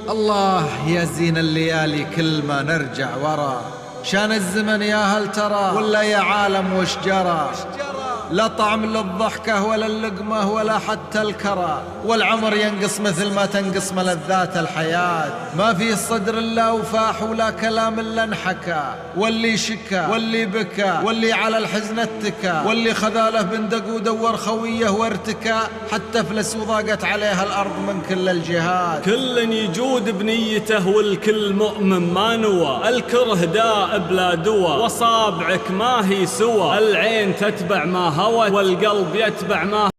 الله يا زين الليالي كل ما نرجع ورا، شان الزمن يا هل ترى ولا يا عالم وش جرى؟ لا طعم للضحكة ولا اللقمة ولا حتى الكرى، والعمر ينقص مثل ما تنقص ملذات الحياة. ما في الصدر إلا وفاح ولا كلام إلا انحكى، واللي شكى واللي بكى واللي على الحزن اتكى، واللي خذاله بندق ودور خويه وارتكى، حتى فلس وضاقت عليها الأرض من كل الجهات. كل يجود بنيته والكل مؤمن ما نوى، الكره داء بلا دواء وصابعك ما هي سوى، العين تتبع ما هوت والقلب يتبع ما